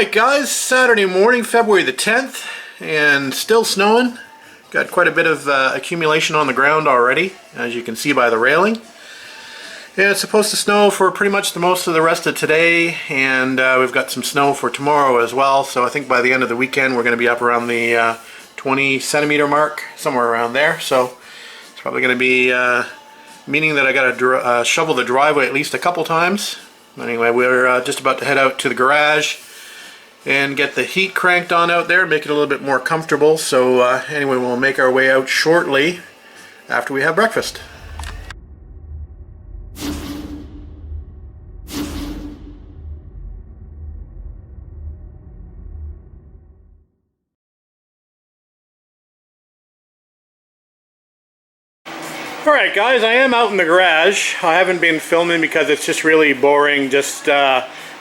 Alright guys, Saturday morning, February the 10th, and still snowing. Got quite a bit of accumulation on the ground already, as you can see by the railing. Yeah, it's supposed to snow for pretty much the most of the rest of today, and we've got some snow for tomorrow as well, so I think by the end of the weekend we're going to be up around the 20 centimeter mark, somewhere around there. So it's probably going to be meaning that I got to shovel the driveway at least a couple times. Anyway, we're just about to head out to the garage and get the heat cranked on out there, make it a little bit more comfortable. So anyway, we'll make our way out shortly after we have breakfast. Alright guys, I am out in the garage. I haven't been filming because it's just really boring, just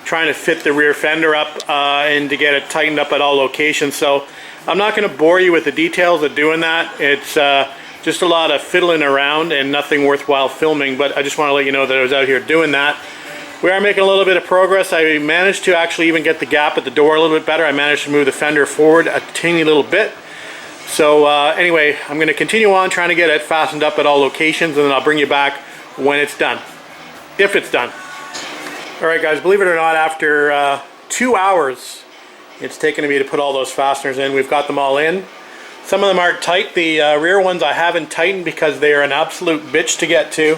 trying to fit the rear fender up and to get it tightened up at all locations. So I'm not going to bore you with the details of doing that. It's just a lot of fiddling around and nothing worthwhile filming, but I just want to let you know that I was out here doing that. We are making a little bit of progress. I managed to actually even get the gap at the door a little bit better. I managed to move the fender forward a teeny little bit. So anyway, I'm going to continue on trying to get it fastened up at all locations, and then I'll bring you back when it's done. If it's done. Alright guys, believe it or not, after 2 hours it's taken me to put all those fasteners in. We've got them all in. Some of them aren't tight. The rear ones I haven't tightened because they are an absolute bitch to get to,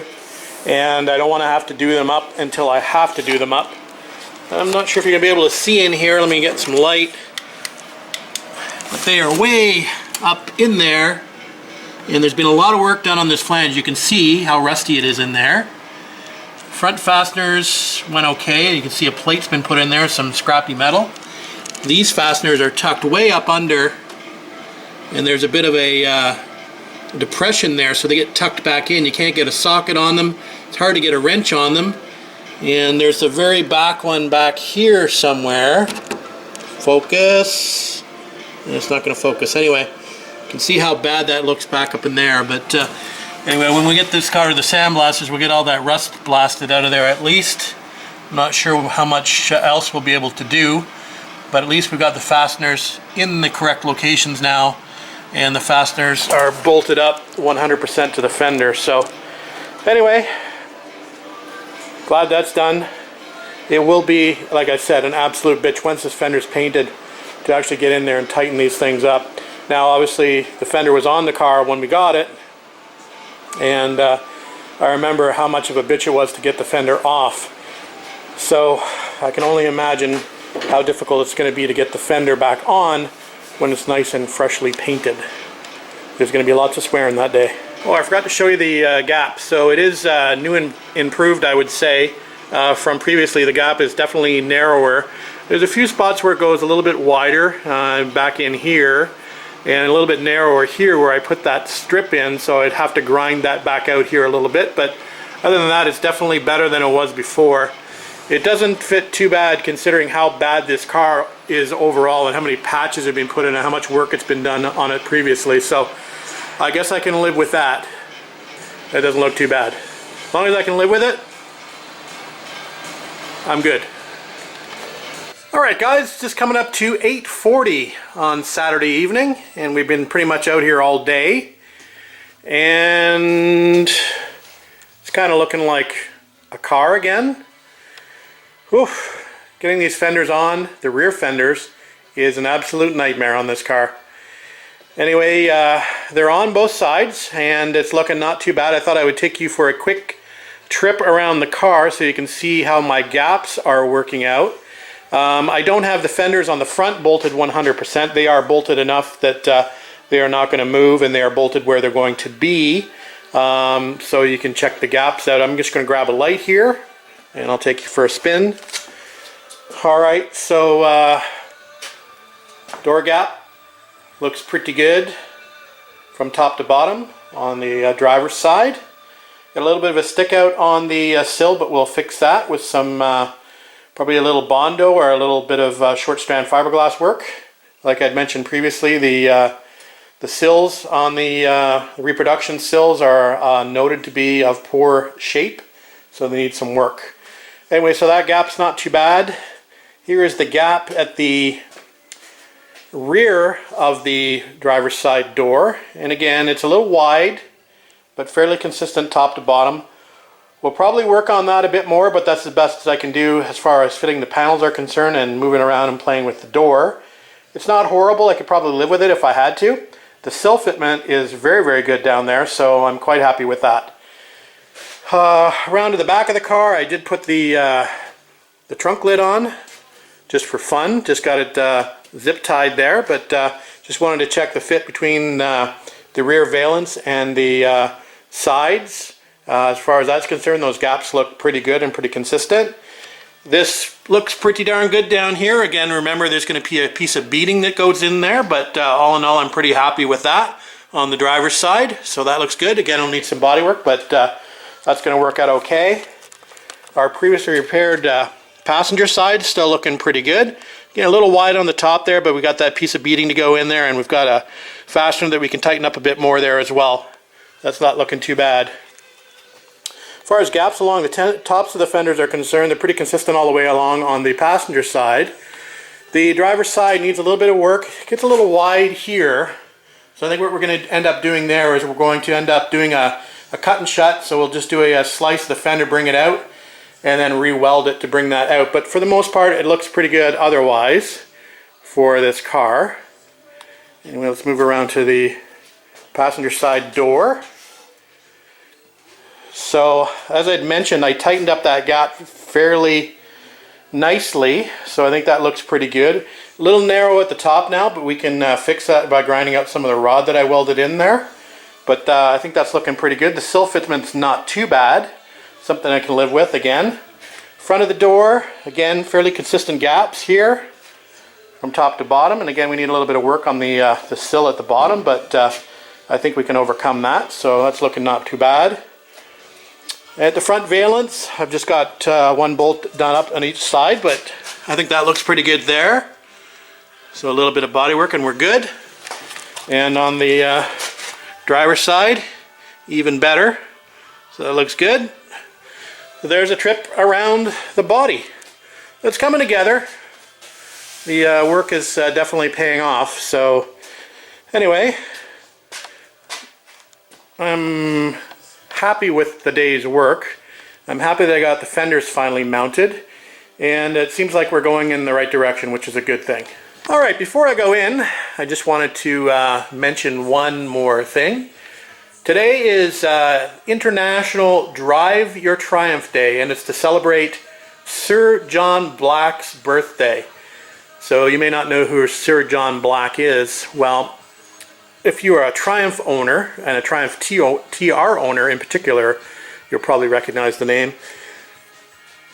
and I don't want to have to do them up until I have to do them up. I'm not sure if you're going to be able to see in here. Let me get some light. But they are way up in there, and there's been a lot of work done on this flange. You can see how rusty it is in there. Front fasteners went okay. You can see a plate's been put in there, some scrappy metal. These fasteners are tucked way up under, and there's a bit of a depression there, so they get tucked back in. You can't get a socket on them. It's hard to get a wrench on them. And there's the very back one back here somewhere. Focus. And it's not going to focus. Anyway, you can see how bad that looks back up in there. But anyway, when we get this car to the sandblasters, we'll get all that rust blasted out of there at least. I'm not sure how much else we'll be able to do, but at least we've got the fasteners in the correct locations now, and the fasteners are bolted up 100% to the fender. So anyway, glad that's done. It will be, like I said, an absolute bitch once this fender's painted to actually get in there and tighten these things up. Now obviously the fender was on the car when we got it, and I remember how much of a bitch it was to get the fender off. So I can only imagine how difficult it's going to be to get the fender back on when it's nice and freshly painted. There's going to be lots of swearing that day. Oh, I forgot to show you the gap. So it is new and improved, I would say, from previously. The gap is definitely narrower. There's a few spots where it goes a little bit wider back in here, and a little bit narrower here where I put that strip in, so I'd have to grind that back out here a little bit. But other than that, it's definitely better than it was before. It doesn't fit too bad considering how bad this car is overall and how many patches have been put in and how much work it's been done on it previously. So I guess I can live with that. That doesn't look too bad. As long as I can live with it, I'm good. Alright guys, just coming up to 8:40 on Saturday evening, and we've been pretty much out here all day, and it's kind of looking like a car again. Oof. Getting these fenders on, the rear fenders, is an absolute nightmare on this car. Anyway, they're on both sides, and it's looking not too bad. I thought I would take you for a quick trip around the car so you can see how my gaps are working out. I don't have the fenders on the front bolted 100%. They are bolted enough that they are not going to move, and they are bolted where they're going to be. So you can check the gaps out. I'm just going to grab a light here, and I'll take you for a spin. Alright, so door gap looks pretty good from top to bottom on the driver's side. Got a little bit of a stick out on the sill, but we'll fix that with some probably a little Bondo or a little bit of short strand fiberglass work. Like I'd mentioned previously, the sills on the reproduction sills are noted to be of poor shape, so they need some work. Anyway, so that gap's not too bad. Here is the gap at the rear of the driver's side door, and again it's a little wide but fairly consistent top to bottom. We'll probably work on that a bit more, but that's the best as I can do as far as fitting the panels are concerned and moving around and playing with the door. It's not horrible. I could probably live with it if I had to. The sill fitment is very, very good down there, so I'm quite happy with that. Around to the back of the car, I did put the trunk lid on just for fun. Just got it zip tied there, but just wanted to check the fit between the rear valence and the sides. As far as that's concerned, those gaps look pretty good and pretty consistent. This looks pretty darn good down here. Again, remember there's going to be a piece of beading that goes in there, but all in all I'm pretty happy with that on the driver's side. So that looks good. Again, it'll need some body work, but that's going to work out okay. Our previously repaired passenger side still looking pretty good. Again, a little wide on the top there, but we got that piece of beading to go in there, and we've got a fastener that we can tighten up a bit more there as well. That's not looking too bad. As far as gaps along the tops of the fenders are concerned, they're pretty consistent all the way along on the passenger side. The driver's side needs a little bit of work. It gets a little wide here. So I think what we're going to end up doing there is we're going to end up doing a cut and shut. So we'll just do a slice of the fender, bring it out, and then re-weld it to bring that out. But for the most part, it looks pretty good otherwise for this car. Anyway, let's move around to the passenger side door. So, as I'd mentioned, I tightened up that gap fairly nicely, so I think that looks pretty good. A little narrow at the top now, but we can fix that by grinding out some of the rod that I welded in there. But I think that's looking pretty good. The sill fitment's not too bad, something I can live with again. Front of the door, again, fairly consistent gaps here from top to bottom, and again we need a little bit of work on the sill at the bottom, but I think we can overcome that, so that's looking not too bad. At the front valence, I've just got one bolt done up on each side, but I think that looks pretty good there. So a little bit of body work and we're good. And on the driver's side, even better. So that looks good. So there's a trip around the body. It's coming together. The work is definitely paying off. So anyway, I'm happy with the day's work. I'm happy that I got the fenders finally mounted, and it seems like we're going in the right direction, which is a good thing. Alright, before I go in, I just wanted to mention one more thing. Today is International Drive Your Triumph Day, and it's to celebrate Sir John Black's birthday. So you may not know who Sir John Black is. Well, if you are a Triumph owner, and a Triumph TR owner in particular, you'll probably recognize the name.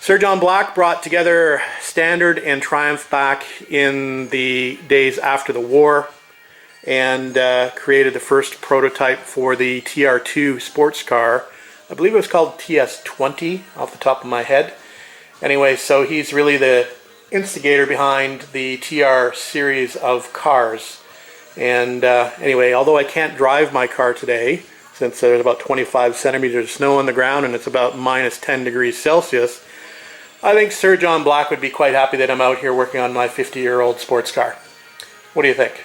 Sir John Black brought together Standard and Triumph back in the days after the war, and created the first prototype for the TR2 sports car. I believe it was called TS20 off the top of my head. Anyway, so he's really the instigator behind the TR series of cars. And anyway, although I can't drive my car today, since there's about 25 centimeters of snow on the ground and it's about minus 10 degrees Celsius, I think Sir John Black would be quite happy that I'm out here working on my 50-year-old sports car. What do you think?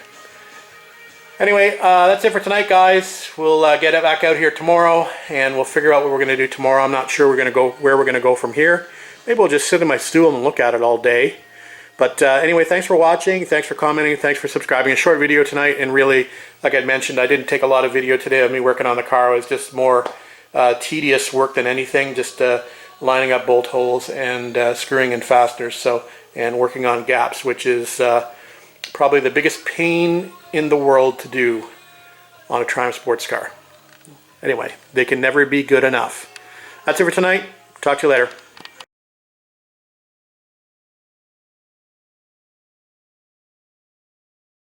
Anyway, that's it for tonight, guys. We'll get it back out here tomorrow, and we'll figure out what we're going to do tomorrow. I'm not sure where we're going to go from here. Maybe we'll just sit in my stool and look at it all day. But anyway, thanks for watching, thanks for commenting, thanks for subscribing. A short video tonight, and really, like I mentioned, I didn't take a lot of video today of me working on the car. It was just more tedious work than anything, just lining up bolt holes and screwing in fasteners, and working on gaps, which is probably the biggest pain in the world to do on a Triumph sports car. Anyway, they can never be good enough. That's it for tonight. Talk to you later.